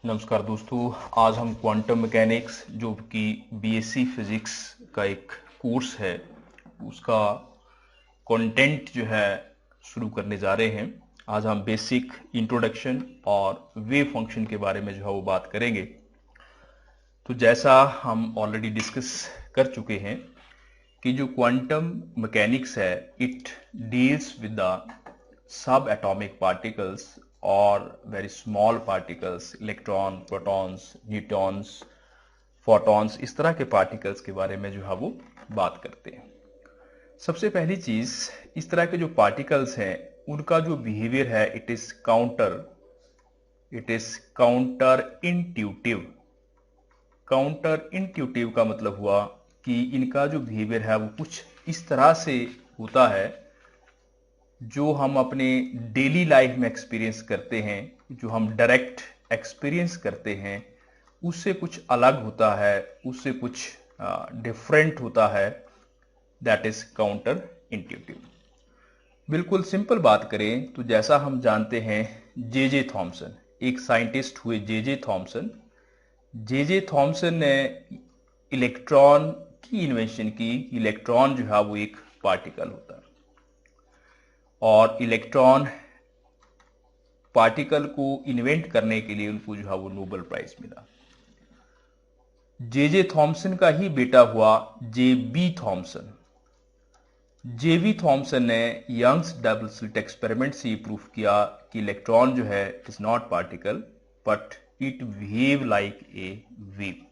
नमस्कार दोस्तों। आज हम क्वांटम मैकेनिक्स जो कि बीएससी फिजिक्स का एक कोर्स है उसका कंटेंट जो है शुरू करने जा रहे हैं। आज हम बेसिक इंट्रोडक्शन और वेव फंक्शन के बारे में जो है वो बात करेंगे। तो जैसा हम ऑलरेडी डिस्कस कर चुके हैं कि जो क्वांटम मैकेनिक्स है it deals with the subatomic particles और very small particles, electron, protons, neutrons, photons, इस तरह के पार्टिकल्स के बारे में जो है वो बात करते हैं। सबसे पहली चीज, इस तरह के जो पार्टिकल्स हैं उनका जो बिहेवियर है it is counter intuitive. Counter intuitive का मतलब हुआ कि इनका जो बिहेवियर है वो कुछ इस तरह से होता है जो हम अपने डेली लाइफ में एक्सपीरियंस करते हैं, जो हम डायरेक्ट एक्सपीरियंस करते हैं उससे कुछ अलग होता है, उससे कुछ डिफरेंट होता है। That is counter intuitive. बिल्कुल सिंपल बात करें तो जैसा हम जानते हैं जे जे थॉमसन, एक साइंटिस्ट हुए जे जे थॉमसन। जे जे थॉमसन ने इलेक्ट्रॉन की इन्वेंशन की। इलेक्ट्रॉन जो है वो एक पार्टिकल होता है और इलेक्ट्रॉन पार्टिकल को इन्वेंट करने के लिए उनको जो है वो नोबेल प्राइज मिला। जे जे थॉमसन का ही बेटा हुआ J B Thomson. J B Thomson ने यंग्स डबल स्लिट एक्सपेरिमेंट से प्रूव किया कि इलेक्ट्रॉन जो है is not particle but it behave like a wave.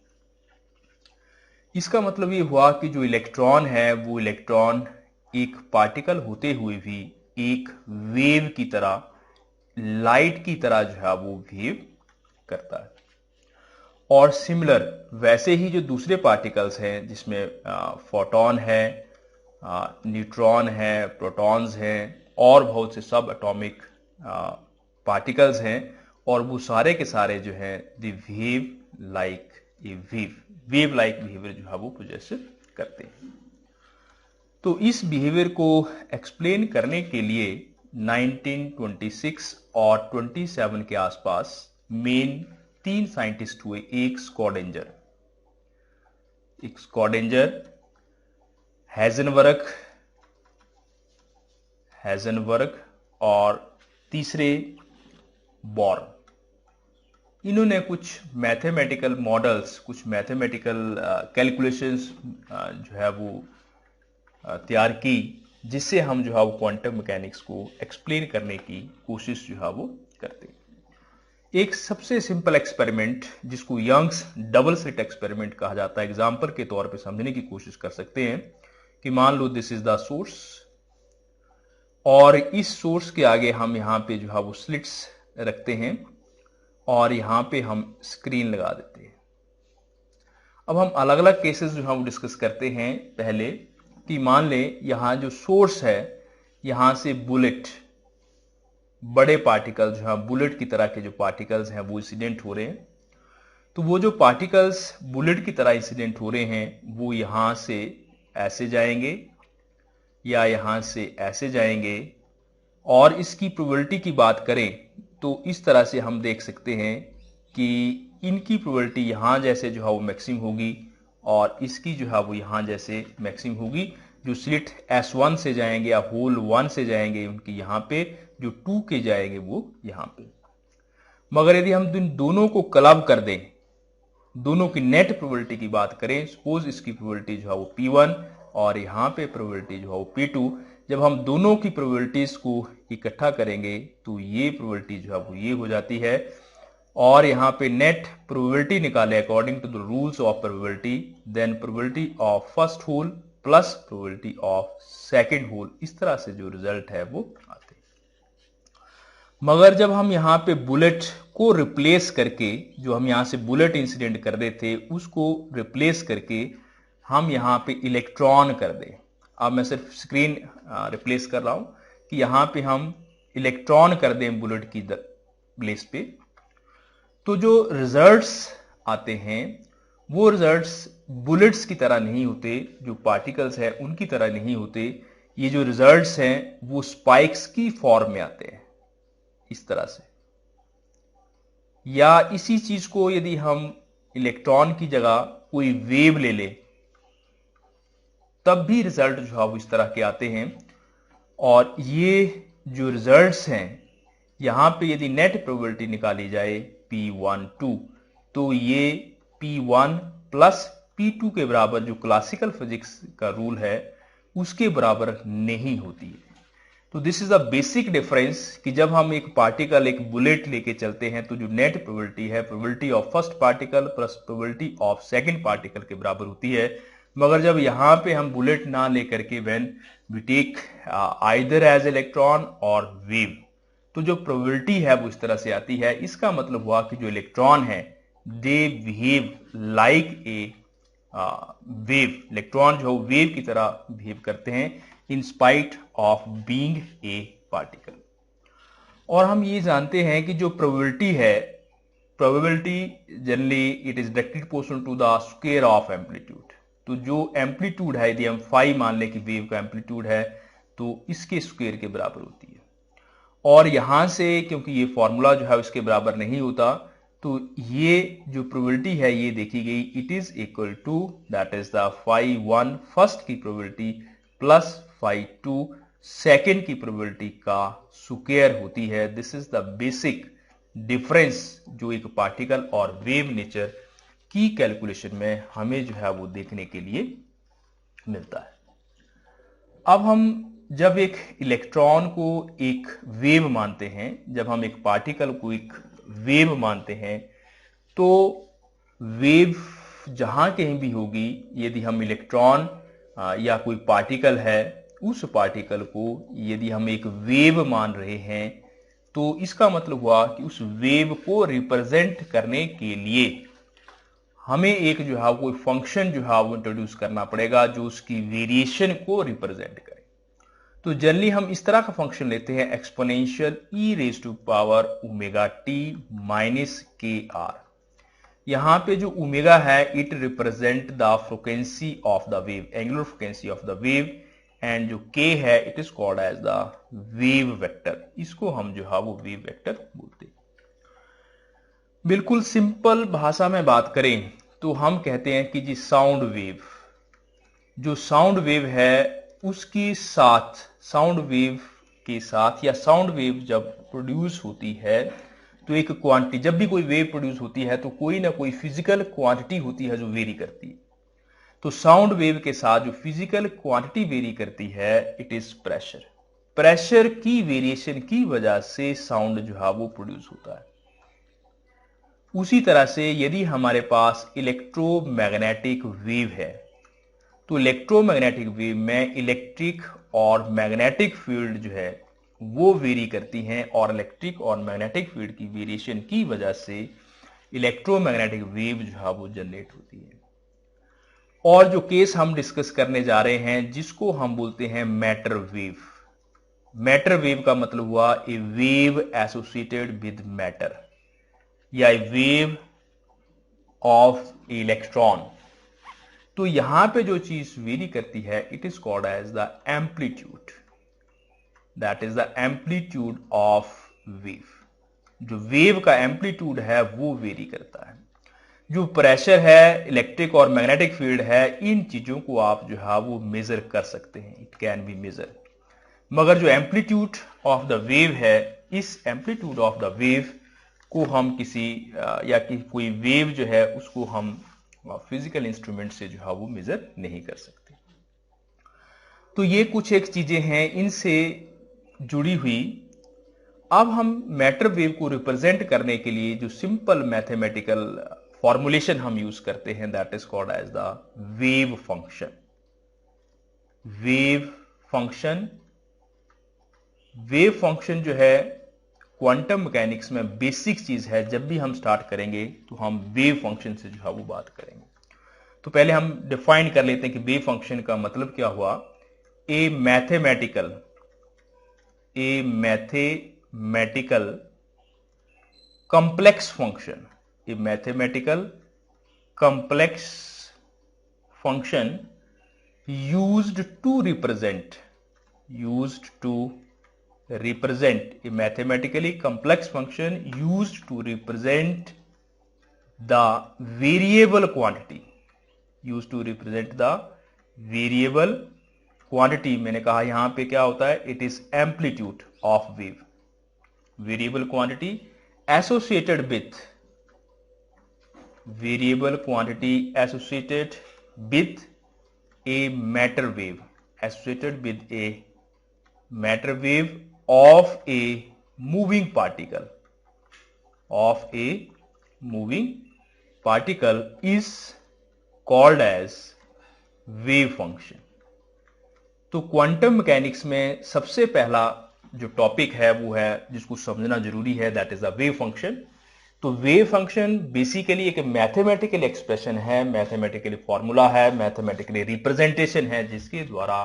इसका मतलब ये हुआ कि जो इलेक्ट्रॉन है वो इलेक्ट्रॉन एक पार्टिकल होते हुए भी एक वेव की तरह, लाइट की तरह जो है वो बिहेव करता है। और सिमिलर वैसे ही जो दूसरे पार्टिकल्स हैं जिसमें फोटॉन है, न्यूट्रॉन है, प्रोटॉन्स हैं और बहुत से सब एटॉमिक पार्टिकल्स हैं, और वो सारे के सारे जो हैं दे behave like a wave like behaviour जो है वो पोजेस करते हैं। तो इस बिहेवियर को एक्सप्लेन करने के लिए 1926 और 27 के आसपास मेन 3 साइंटिस्ट हुए। एक स्कॉडेंजर, हैजनबर्ग और तीसरे बॉर्न। इन्होंने कुछ मैथमेटिकल मॉडल्स, कुछ मैथमेटिकल कैलकुलेशंस जो है वो तैयार की, जिससे हम जो है वो क्वांटम मैकेनिक्स को एक्सप्लेन करने की कोशिश जो है वो करते हैं। एक सबसे सिंपल एक्सपेरिमेंट जिसको यंग्स डबल स्लिट एक्सपेरिमेंट कहा जाता है, एग्जाम्पल के तौर पे समझने की कोशिश कर सकते हैं कि मान लो दिस इज द सोर्स और इस सोर्स के आगे हम यहाँ पे जो है वो स्लिट्स रखते हैं और यहाँ पे हम स्क्रीन लगा देते हैं। अब हम अलग अलग केसेस जो हम डिस्कस करते हैं। पहले कि मान लें यहाँ जो सोर्स है, यहाँ से बुलेट, बड़े पार्टिकल जो है बुलेट की तरह के जो पार्टिकल्स हैं वो इंसिडेंट हो रहे हैं। तो वो जो पार्टिकल्स बुलेट की तरह इंसिडेंट हो रहे हैं वो यहाँ से ऐसे जाएंगे या यहाँ से ऐसे जाएंगे, और इसकी प्रोबेबिलिटी की बात करें तो इस तरह से हम देख सकते हैं कि इनकी प्रोबेबिलिटी यहाँ जैसे जो है वो मैक्सिमम होगी और इसकी जो है वो यहाँ जैसे मैक्सिमम होगी। जो स्लिट S1 से जाएंगे या होल 1 से जाएंगे उनकी यहाँ पे, जो 2 के जाएंगे वो यहाँ पे। मगर यदि हम इन दोनों को क्लब कर दें, दोनों की नेट प्रोबेबिलिटी की बात करें, सपोज इसकी प्रोबेबिलिटी जो है वो P1 और यहाँ पे प्रोबेबिलिटी जो है वो P2, जब हम दोनों की प्रोबेबिलिटीज को इकट्ठा करेंगे तो ये प्रोबेबिलिटी जो है वो ये हो जाती है। और यहाँ पे नेट प्रोबेबिलिटी निकाले according to the rules of probability, then probability of first hole plus probability of second hole, इस तरह से जो रिजल्ट है वो आते हैं। मगर जब हम यहाँ पे बुलेट को रिप्लेस करके, जो हम यहाँ से बुलेट इंसिडेंट कर रहे थे उसको रिप्लेस करके हम यहाँ पे इलेक्ट्रॉन कर दें, अब मैं सिर्फ स्क्रीन रिप्लेस कर रहा हूं कि यहाँ पे हम इलेक्ट्रॉन कर दें बुलेट की प्लेस पे, तो जो रिजल्ट्स आते हैं वो रिजल्ट्स बुलेट्स की तरह नहीं होते, जो पार्टिकल्स हैं उनकी तरह नहीं होते। ये जो रिजल्ट्स हैं वो स्पाइक्स की फॉर्म में आते हैं, इस तरह से। या इसी चीज को यदि हम इलेक्ट्रॉन की जगह कोई वेव ले लें तब भी रिजल्ट जो है वो इस तरह के आते हैं। और ये जो रिजल्ट्स हैं यहां पे यदि नेट प्रोबेबिलिटी निकाली जाए P12 तो ये P1 प्लस P2 के बराबर जो क्लासिकल फिजिक्स का रूल है उसके बराबर नहीं होती है। तो this is a basic difference कि जब हम एक पार्टिकल एक बुलेट लेके चलते हैं तो जो नेट प्रोबेबिलिटी है probability of first particle plus probability of second particle के बराबर होती है। मगर जब यहां पे हम बुलेट ना लेकर के when we take either as electron और वेव तो जो प्रोबेबिलिटी है वो इस तरह से आती है। इसका मतलब हुआ कि जो इलेक्ट्रॉन है they behave like a wave, electron जो वेव की तरह बिहेव करते हैं in spite of being a particle. और हम ये जानते हैं कि जो प्रोबेबिलिटी है probability generally it is directly proportional to the square of amplitude. तो जो एम्पलीट्यूड है यदि हम फाई मान लें कि वेव का एम्पलीट्यूड है तो इसके स्क्वायर के बराबर होती है। और यहां से क्योंकि ये फॉर्मूला जो है उसके बराबर नहीं होता तो ये जो प्रोबेबिलिटी है ये देखी गई it is equal to that is the phi 1 first की प्रोबेबिलिटी प्लस फाई 2 सेकेंड की प्रोबेबिलिटी का स्क्वायर होती है। This is the basic difference जो एक पार्टिकल और वेव नेचर की कैलकुलेशन में हमें जो है वो देखने के लिए मिलता है। अब हम जब एक इलेक्ट्रॉन को एक वेव मानते हैं, जब हम एक पार्टिकल को एक वेव मानते हैं तो वेव जहां कहीं भी होगी यदि हम इलेक्ट्रॉन या कोई पार्टिकल है उस पार्टिकल को यदि हम एक वेव मान रहे हैं तो इसका मतलब हुआ कि उस वेव को रिप्रेजेंट करने के लिए हमें एक जो है कोई फंक्शन जो है वो इंट्रोड्यूस करना पड़ेगा जो उसकी वेरिएशन को रिप्रेजेंट करे। तो जनरली हम इस तरह का फंक्शन लेते हैं exponential e raise to power omega t minus k r. यहां पे जो ओमेगा है it represent the frequency of the wave, angular frequency of the wave, and जो के है it is called as the wave vector. इसको हम जो है वो वेव वेक्टर बोलते हैं। बिल्कुल सिंपल भाषा में बात करें तो हम कहते हैं कि जी साउंड वेव, जो साउंड वेव है उसके साथ, साउंड वेव के साथ या साउंड वेव जब प्रोड्यूस होती है तो एक क्वांटिटी, जब भी कोई वेव प्रोड्यूस होती है तो कोई ना कोई फिजिकल क्वांटिटी होती है जो वेरी करती है। तो साउंड वेव के साथ जो फिजिकल क्वांटिटी वेरी करती है इट इज प्रेशर। प्रेशर की वेरिएशन की वजह से साउंड जो है वो प्रोड्यूस होता है। उसी तरह से यदि हमारे पास इलेक्ट्रोमैग्नेटिक वेव है तो इलेक्ट्रोमैग्नेटिक वेव में इलेक्ट्रिक और मैग्नेटिक फील्ड जो है वो वेरी करती हैं और इलेक्ट्रिक और मैग्नेटिक फील्ड की वेरिएशन की वजह से इलेक्ट्रोमैग्नेटिक वेव जो है वो जनरेट होती है। और जो केस हम डिस्कस करने जा रहे हैं जिसको हम बोलते हैं मैटर वेव। मैटर वेव का मतलब हुआ ए वेव एसोसिएटेड विद मैटर या ए वेव ऑफ इलेक्ट्रॉन। तो यहां पे जो चीज वेरी करती है it is called as the amplitude, that is the amplitude of wave. जो वेव का एम्पलीट्यूड है वो वेरी करता है। जो प्रेशर है, इलेक्ट्रिक और मैग्नेटिक फील्ड है, इन चीजों को आप जो है वो मेजर कर सकते हैं, इट कैन बी मेजर। मगर जो एम्पलीट्यूड ऑफ द वेव है, इस एम्पलीट्यूड ऑफ द वेव को हम किसी या कि कोई वेव जो है उसको हम फिजिकल इंस्ट्रूमेंट से जो है वो मेजर नहीं कर सकते। तो ये कुछ एक चीजें हैं इनसे जुड़ी हुई। अब हम मैटर वेव को रिप्रेजेंट करने के लिए जो सिंपल मैथमेटिकल फॉर्मुलेशन हम यूज करते हैं that is called as the wave function. Wave function, wave function जो है क्वांटम मैकेनिक्स में बेसिक चीज है। जब भी हम स्टार्ट करेंगे तो हम वेव फंक्शन से जो है वो बात करेंगे। तो पहले हम डिफाइन कर लेते हैं कि वेव फंक्शन का मतलब क्या हुआ। ए mathematical complex function, a mathematical complex function used to represent represent a mathematically complex function used to represent the variable quantity, used to represent the variable quantity। मैंने कहा यहां पे क्या होता है, it is amplitude of wave, variable quantity associated with, variable quantity associated with a matter wave, associated with a matter wave of a moving particle, of a moving particle is called as wave function। तो quantum mechanics में सबसे पहला जो topic है वो है जिसको समझना जरूरी है, that is the wave function. तो वेव फंक्शन बेसिकली एक मैथमेटिकल एक्सप्रेशन है, मैथमेटिकली फॉर्मूला है, मैथमेटिकली रिप्रेजेंटेशन है, जिसके द्वारा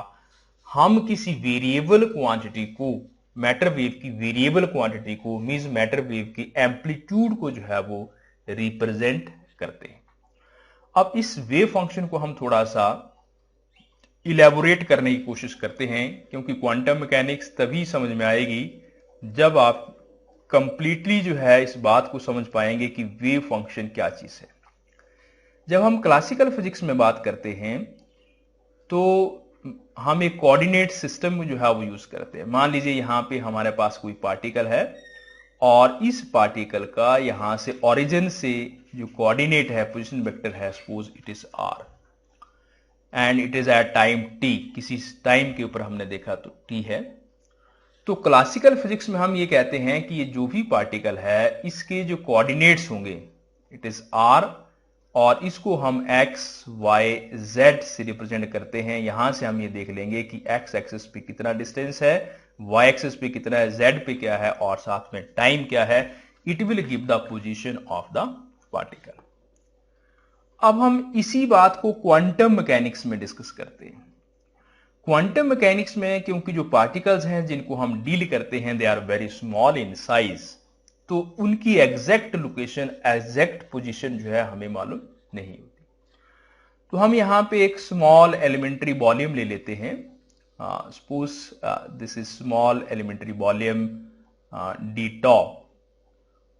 हम किसी वेरिएबल क्वांटिटी को, मैटर वेव की वेरिएबल क्वांटिटी को, मींस मैटर वेव की एम्पलीट्यूड को जो है वो रिप्रेजेंट करते हैं। अब इस वेव फंक्शन को हम थोड़ा सा इलेबोरेट करने की कोशिश करते हैं, क्योंकि क्वांटम मैकेनिक्स तभी समझ में आएगी जब आप कंप्लीटली जो है इस बात को समझ पाएंगे कि वेव फंक्शन क्या चीज है। जब हम क्लासिकल फिजिक्स में बात करते हैं तो हम एक कोऑर्डिनेट सिस्टम जो है वो यूज करते हैं। मान लीजिए यहां पे हमारे पास कोई पार्टिकल है और इस पार्टिकल का यहां से ओरिजिन से जो कोऑर्डिनेट है, पोजीशन वेक्टर है, suppose it is r and it is at time t, किसी टाइम के ऊपर हमने देखा तो टी है। तो क्लासिकल फिजिक्स में हम ये कहते हैं कि ये जो भी पार्टिकल है इसके जो कोऑर्डिनेट्स होंगे इट इज आर, और इसको हम एक्स वाई जेड से रिप्रेजेंट करते हैं। यहां से हम ये देख लेंगे कि एक्स एक्सिस पे कितना डिस्टेंस है, वाई एक्सिस पे कितना है, जेड पे क्या है और साथ में टाइम क्या है। It will give the position of the particle. अब हम इसी बात को क्वांटम मैकेनिक्स में डिस्कस करते हैं। क्वांटम मैकेनिक्स में क्योंकि जो पार्टिकल्स हैं जिनको हम डील करते हैं they are very small in size, तो उनकी एग्जैक्ट लोकेशन, एग्जैक्ट पोजीशन जो है हमें मालूम नहीं होती। तो हम यहां पे एक स्मॉल एलिमेंट्री वॉल्यूम ले लेते हैं। Suppose this is small elementary volume D tau,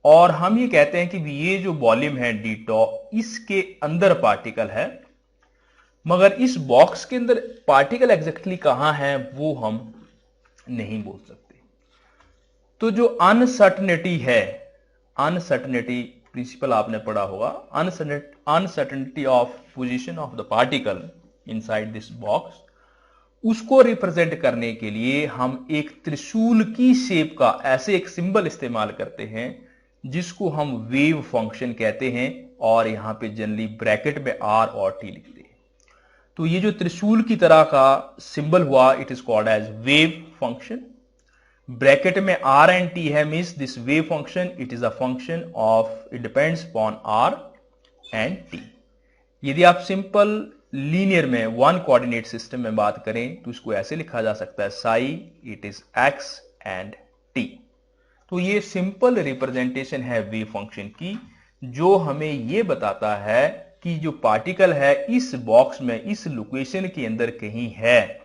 और हम ये कहते हैं कि ये जो वॉल्यूम है डी टॉ, इसके अंदर पार्टिकल है, मगर इस बॉक्स के अंदर पार्टिकल एग्जैक्टली कहां है वो हम नहीं बोल सकते। तो जो अनसर्टनिटी है, अनसर्टनिटी प्रिंसिपल आपने पढ़ा होगा, uncertainty of position of the particle inside this box, उसको रिप्रेजेंट करने के लिए हम एक त्रिशूल की शेप का ऐसे एक सिंबल इस्तेमाल करते हैं जिसको हम वेव फंक्शन कहते हैं, और यहां पे जनरली ब्रैकेट में आर और टी लिखते हैं। तो ये जो त्रिशूल की तरह का सिंबल हुआ it is called as wave function. Bracket में आर एंड टी है, means this wave function it is a function of, it depends upon r and t. यदि आप सिंपल लीनियर में वन कोऑर्डिनेट सिस्टम में बात करें तो इसको ऐसे लिखा जा सकता है Sai it is x and T. तो ये सिंपल रिप्रेजेंटेशन है वेव फंक्शन की, जो हमें ये बताता है कि जो पार्टिकल है इस बॉक्स में, इस लोकेशन के अंदर कहीं है,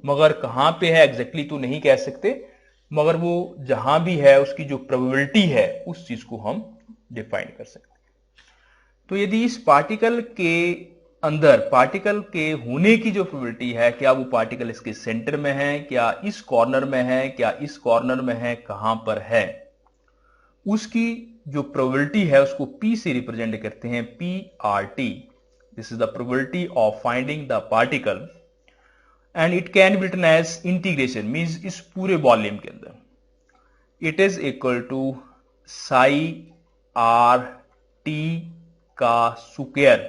मगर कहां पे है एग्जैक्टली तो नहीं कह सकते, मगर वो जहां भी है उसकी जो प्रोबेबिलिटी है उस चीज को हम डिफाइन कर सकते हैं। तो यदि इस पार्टिकल के अंदर, पार्टिकल के होने की जो प्रोबेबिलिटी है, क्या वो पार्टिकल इसके सेंटर में है, क्या इस कॉर्नर में है, क्या इस कॉर्नर में है, कहां पर है, उसकी जो प्रोबेबिलिटी है उसको P से रिप्रेजेंट करते हैं, PRT। This is the probability of finding the particle and it can be written as integration, means इस पूरे वॉल्यूम के अंदर it is equal to psi R T का square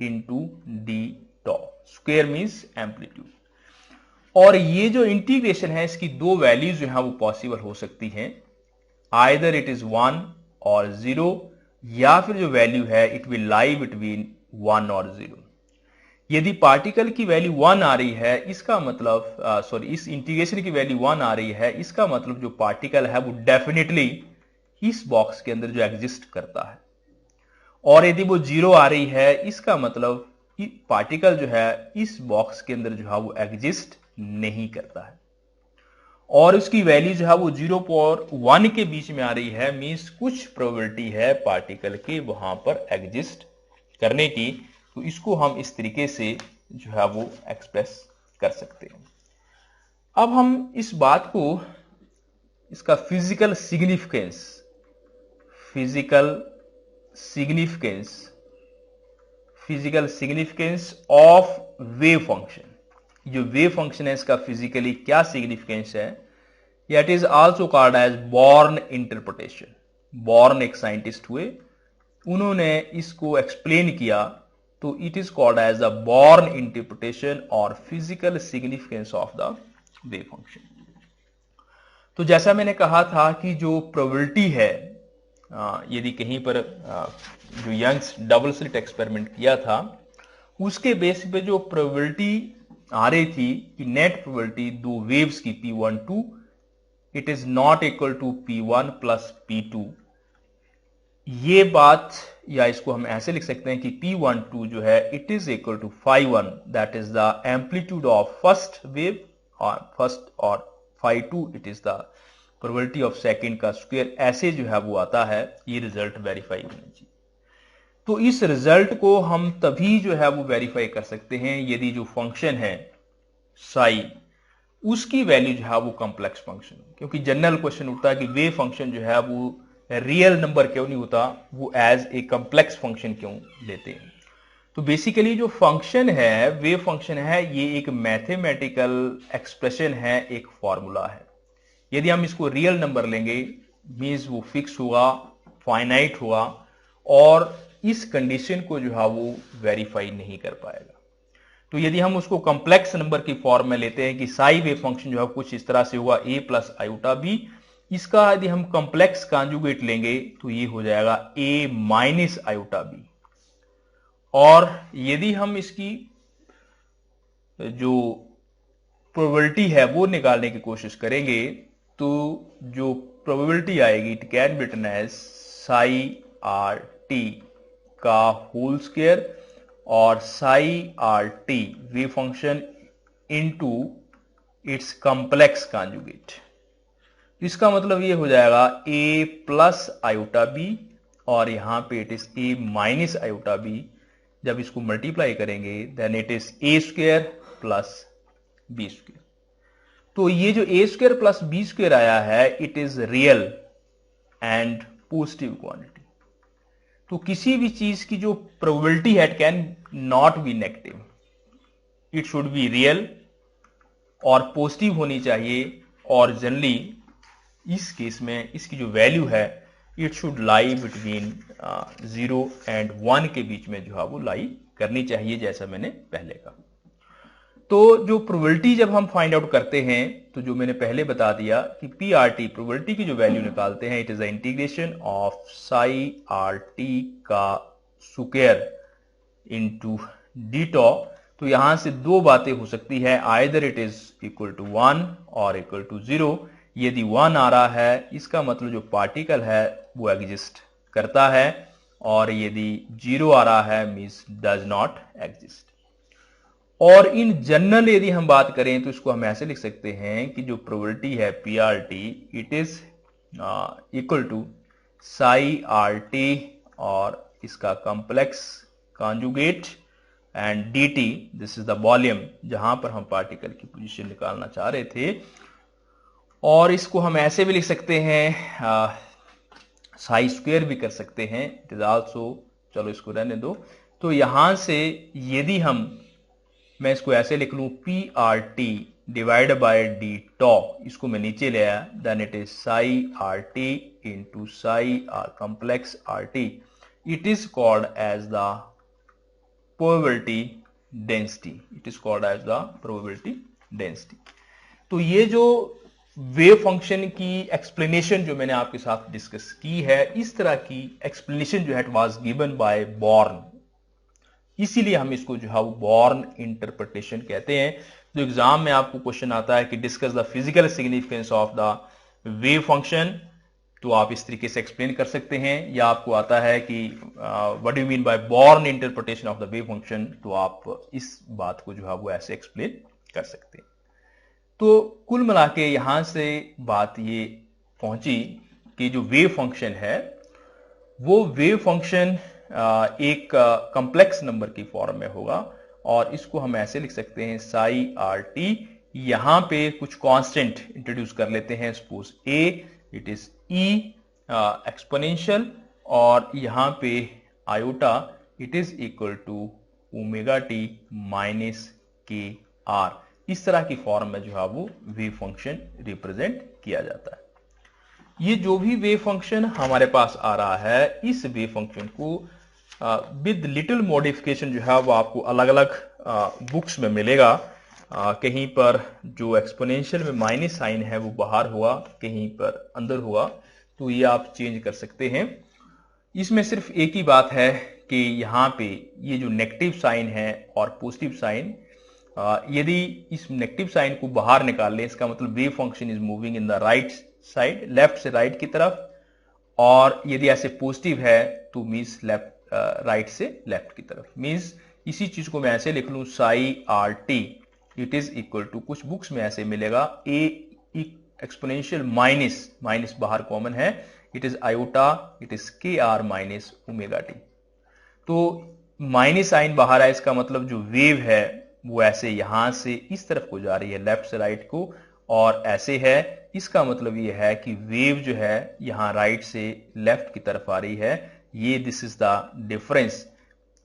into D tau. Square means amplitude. और ये जो integration है इसकी दो वैल्यूज जो है वो पॉसिबल हो सकती हैं, आइदर इट इज 1 और 0, या फिर जो वैल्यू है इट विल लाई बिटवीन 1 और 0। यदि पार्टिकल की वैल्यू 1 आ रही है इसका मतलब, सॉरी, इस इंटीग्रेशन की वैल्यू 1 आ रही है, इसका मतलब जो पार्टिकल है वो डेफिनेटली इस बॉक्स के अंदर जो एग्जिस्ट करता है। और यदि वो 0 आ रही है इसका मतलब पार्टिकल जो है इस बॉक्स के अंदर जो है वो एग्जिस्ट नहीं करता है। और उसकी वैल्यू जो है वो 0 और 1 के बीच में आ रही है, मींस कुछ प्रोबेबिलिटी है पार्टिकल के वहां पर एग्जिस्ट करने की। तो इसको हम इस तरीके से जो है वो एक्सप्रेस कर सकते हैं। अब हम इस बात को, इसका physical significance of wave function, जो वेव फंक्शन है इसका फिजिकली क्या सिग्निफिकेंस है, it is also called as Born interpretation. Born एक साइंटिस्ट हुए, उन्होंने इसको एक्सप्लेन किया, तो it is called as the Born interpretation और physical significance of the wave function. तो जैसा मैंने कहा था कि जो प्रोबेबिलिटी है, यदि कहीं पर जो यंग्स डबल स्लिट एक्सपेरिमेंट किया था, उसके बेस पे जो प्रोबेबिलिटी आ रही थी कि नेट प्रोबेबिलिटी दो वेव्स की P12 it is not equal to P1 plus P2। ये बात, या इसको हम ऐसे लिख सकते हैं कि P12 जो है it is equal to phi1, that is the amplitude of first wave, और phi2 it is the probability of second का स्क्वायर। ऐसे जो है वो आता है, ये रिजल्ट वेरीफाई होना चाहिए। तो इस रिजल्ट को हम तभी जो है वो वेरीफाई कर सकते हैं यदि जो फंक्शन है साई, उसकी वैल्यू जो है वो कॉम्प्लेक्स फंक्शन, क्योंकि जनरल क्वेश्चन उठता है कि वेव फंक्शन जो है वो रियल नंबर क्यों नहीं होता, वो एज ए कॉम्प्लेक्स फंक्शन क्यों लेते हैं। तो बेसिकली जो फंक्शन है, वेव फंक्शन है, ये एक मैथमेटिकल एक्सप्रेशन है, एक फॉर्मूला है। यदि हम इसको रियल नंबर लेंगे, मीन्स वो फिक्स होगा, फाइनाइट होगा, और इस कंडीशन को जो है वो वेरीफाई नहीं कर पाएगा। तो यदि हम उसको कॉम्प्लेक्स नंबर की फॉर्म में लेते हैं कि साई वेव फंक्शन जो है कुछ इस तरह से होगा a प्लस आयोटा बी, इसका यदि हम कॉम्प्लेक्स कॉन्जुगेट लेंगे तो ये हो जाएगा a माइनस आयोटा बी। और यदि हम इसकी जो प्रोबेबिलिटी है वो निकालने की कोशिश करेंगे, तो जो प्रोबेबिलिटी आएगी it can be written as psi R T का होल स्क्वायर और psi are t wave function into its complex conjugate. इसका मतलब ये हो जाएगा a प्लस आयोटा बी, और यहां पे it is a minus iota b. जब इसको मल्टीप्लाई करेंगे then it is a square plus b square. तो ये जो a square plus b square आया है, it is real and positive quantity. तो किसी भी चीज की जो प्रोबेबिलिटी है, it can not be negative, it should be real और पॉजिटिव होनी चाहिए, और जनरली इस केस में इसकी जो वैल्यू है it should lie between 0 and 1 के बीच में जो है वो लाई करनी चाहिए, जैसा मैंने पहले कहा। तो जो प्रोबेबिलिटी जब हम फाइंड आउट करते हैं, तो जो मैंने पहले बता दिया कि पी आर टी प्रोबेबिलिटी की जो वैल्यू निकालते हैं, it is the integration of psi R T का स्क्वायर इनटू डी टॉ। तो यहां से दो बातें हो सकती है, either it is equal to 1 और इक्वल टू 0। यदि 1 आ रहा है, इसका मतलब जो पार्टिकल है वो एग्जिस्ट करता है, और यदि 0 आ रहा है मींस डज नॉट एग्जिस्ट। और इन जनरल यदि हम बात करें तो इसको हम ऐसे लिख सकते हैं कि जो प्रोबेबिलिटी है p R T it is equal to psi are t और इसका complex conjugate and d t, this is the volume जहां पर हम पार्टिकल की पोजीशन निकालना चाह रहे थे। और इसको हम ऐसे भी लिख सकते हैं, साई स्क्वायर भी कर सकते हैं, इट इज आल्सो, चलो इसको रहने दो। तो यहां से यदि मैं इसको ऐसे लिख लूं P are T divide by D tau, इसको मैं नीचे ले आया, then it is psi are T into psi R complex R T. It is called as the probability density, it is called as the probability density. तो ये जो wave function की explanation जो मैंने आपके साथ डिस्कस की है, इस तरह की एक्सप्लेनेशन जो है it was given by born, इसीलिए हम इसको जो है वो बॉर्न इंटरप्रिटेशन कहते हैं। जो एग्जाम में आपको क्वेश्चन आता है कि discuss the physical significance of the wave function, तो आप इस तरीके से एक्सप्लेन कर सकते हैं। या आपको आता है कि what do you mean by born interpretation of the wave function, तो आप इस बात को जो है वो ऐसे एक्सप्लेन कर सकते हैं। तो कुल मिला के यहां से बात ये पहुंची कि जो वेव फंक्शन है वो वेव फंक्शन एक कॉम्प्लेक्स नंबर की फॉर्म में होगा, और इसको हम ऐसे लिख सकते हैं साई आर टी। यहां पे कुछ कांस्टेंट इंट्रोड्यूस कर लेते हैं, suppose a it is e exponential, और यहां पे iota it is equal to omega t minus k r. इस तरह की फॉर्म में जो है वो वेव फंक्शन रिप्रेजेंट किया जाता है। ये जो भी वेव फंक्शन हमारे पास आ रहा है, इस वेव फंक्शन को विद लिटिल मॉडिफिकेशन जो है वो आपको अलग अलग बुक्स में मिलेगा। कहीं पर जो एक्सपोनेंशियल में माइनस साइन है वो बाहर हुआ, कहीं पर अंदर हुआ, तो ये आप चेंज कर सकते हैं। इसमें सिर्फ एक ही बात है कि यहाँ पे ये जो नेगेटिव साइन है और पॉजिटिव साइन, यदि इस नेगेटिव साइन को बाहर निकाल लें, इसका मतलब wave function is moving in the right side, left से राइट की तरफ, और यदि ऐसे पॉजिटिव है तो मीन्स लेफ्ट राइट से लेफ्ट की तरफ। मीन्स इसी चीज को मैं ऐसे लिख लूं, psi R T it is equal to, कुछ बुक्स में ऐसे मिलेगा, ए एक्सपोनेंशियल माइनस, माइनस बाहर कॉमन है, it is iota it is k r minus omega t. तो माइनस साइन बाहर है, इसका मतलब जो वेव है वो ऐसे यहां से इस तरफ को जा रही है, लेफ्ट से राइट को, और ऐसे है। इसका मतलब ये है कि वेव जो है यहां राइट से लेफ्ट की तरफ आ रही है। ये दिस इज द डिफरेंस।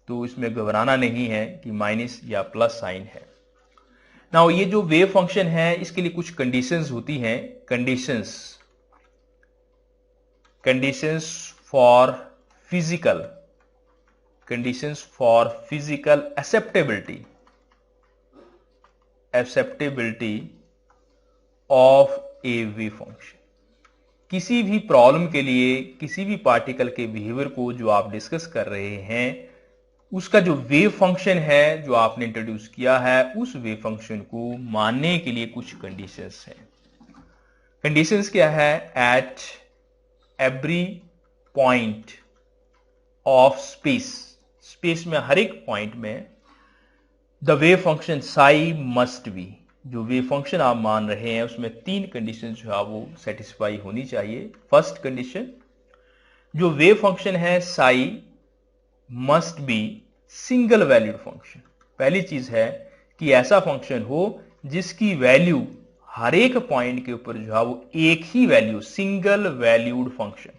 तो इसमें घबराना नहीं है कि माइनस या प्लस साइन है। नाउ ये जो वेव फंक्शन है इसके लिए कुछ कंडीशंस होती हैं। Conditions for physical acceptability of A wave function. किसी भी प्रॉब्लम के लिए, किसी भी पार्टिकल के बिहेवियर को जो आप डिस्कस कर रहे हैं, उसका जो वेव फंक्शन है जो आपने इंट्रोड्यूस किया है, उस वेव फंक्शन को मानने के लिए कुछ कंडीशंस हैं। कंडीशंस क्या है? At every point of space में हर एक पॉइंट में the wave function psi must be, जो वेव फंक्शन आप मान रहे हैं उसमें 3 कंडीशन जो है वो सेटिस्फाई होनी चाहिए। फर्स्ट कंडीशन, जो वेव फंक्शन है Sai must be single valued function. पहली चीज है कि ऐसा फंक्शन हो जिसकी वैल्यू हर एक पॉइंट के ऊपर जो है वो एक ही वैल्यू, सिंगल वैल्यूड फंक्शन।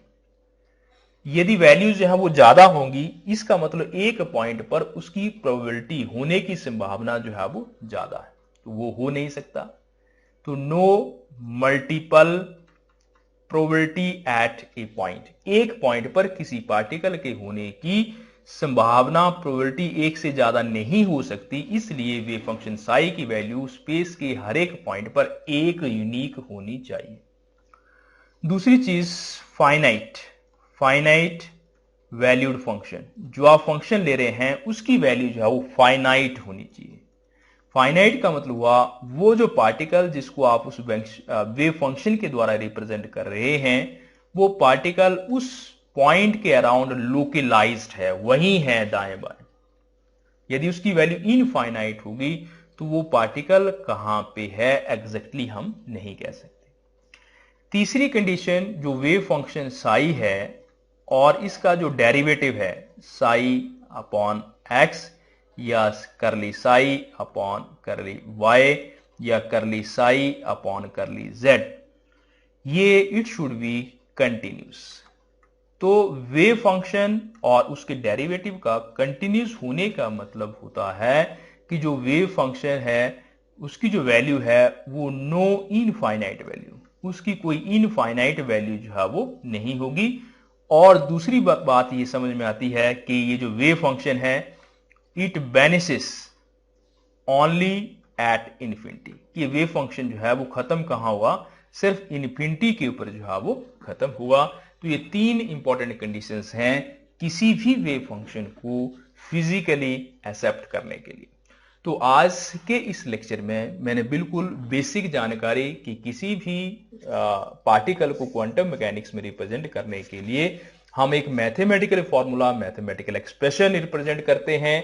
यदि वैल्यू जो है वो ज्यादा होंगी, इसका मतलब एक पॉइंट पर उसकी प्रोबेबिलिटी होने की संभावना जो है वो ज्यादा है, तो वो हो नहीं सकता। तो no multiple probability at a point, एक पॉइंट पर किसी पार्टिकल के होने की संभावना, प्रोबेबिलिटी एक से ज्यादा नहीं हो सकती। इसलिए वेव फंक्शन साई की वैल्यू स्पेस के हर एक पॉइंट पर एक यूनिक होनी चाहिए। दूसरी चीज, फाइनाइट वैल्यूड फंक्शन। जो आप फंक्शन ले रहे हैं उसकी वैल्यू जो है वो फाइनाइट होनी चाहिए। फाइनाइट का मतलब हुआ वो जो पार्टिकल जिसको आप उस वेव फंक्शन के द्वारा रिप्रेजेंट कर रहे हैं, वो पार्टिकल उस पॉइंट के अराउंड लोकलाइज्ड है, वही है दाएं बाएं। यदि उसकी वैल्यू इनफाइनाइट होगी तो वो पार्टिकल कहां पे है एग्जैक्टली हम नहीं कह सकते। तीसरी कंडीशन, जो वेव फंक्शन साई है और इसका जो डेरिवेटिव है साई अपॉन एक्स, या करली साई अपॉन करली वाई, या करली साई अपॉन करली जेड, ये इट शुड बी कंटिन्यूस। तो वेव फंक्शन और उसके डेरिवेटिव का कंटिन्यूस होने का मतलब होता है कि जो वेव फंक्शन है उसकी जो वैल्यू है वो नो इनफाइनाइट वैल्यू, उसकी कोई इनफाइनाइट वैल्यू जो है वो नहीं होगी। और दूसरी बात ये समझ में आती है कि ये जो वेव फंक्शन है इट वेनिसेस ओनली एट इन्फिनिटी, कि वेव फंक्शन जो है वो खत्म कहां हुआ? सिर्फ इन्फिनिटी के ऊपर जो है वो खत्म हुआ। तो ये 3 इंपॉर्टेंट कंडीशंस हैं किसी भी वेव फंक्शन को फिजिकली एक्सेप्ट करने के लिए। तो आज के इस लेक्चर में मैंने बिल्कुल बेसिक जानकारी कि किसी भी पार्टिकल को क्वांटम मैकेनिक्स में रिप्रेजेंट करने के लिए हम एक mathematical formula, mathematical expression represent करते हैं।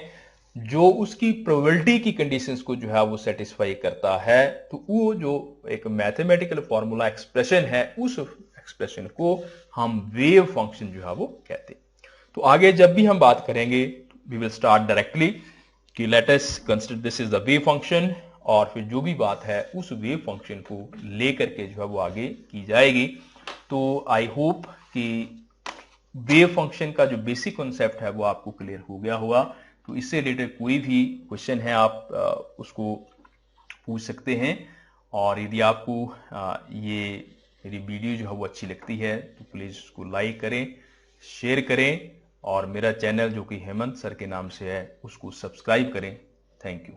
जो उसकी प्रोबेबिलिटी की कंडीशंस को जो है वो सेटिस्फाई करता है, तो वो जो एक मैथमेटिकल फॉर्मूला एक्सप्रेशन है, उस एक्सप्रेशन को हम वेव फंक्शन जो है वो कहते हैं। तो आगे जब भी हम बात करेंगे, वी विल स्टार्ट डायरेक्टली कि let us consider this is the wave function, और फिर जो भी बात है उस वेव फंक्शन को लेकर के जो है वो आगे की जाएगी। तो आई होप कि वेव फंक्शन का जो बेसिक कॉन्सेप्ट है वो आपको क्लियर हो गया होगा। तो इससे रिलेटेड कोई भी क्वेश्चन है आप उसको पूछ सकते हैं। और यदि आपको ये मेरी वीडियो जो है वो अच्छी लगती है तो प्लीज़ उसको लाइक करें, शेयर करें, और मेरा चैनल जो कि हेमंत सर के नाम से है उसको सब्सक्राइब करें। Thank you.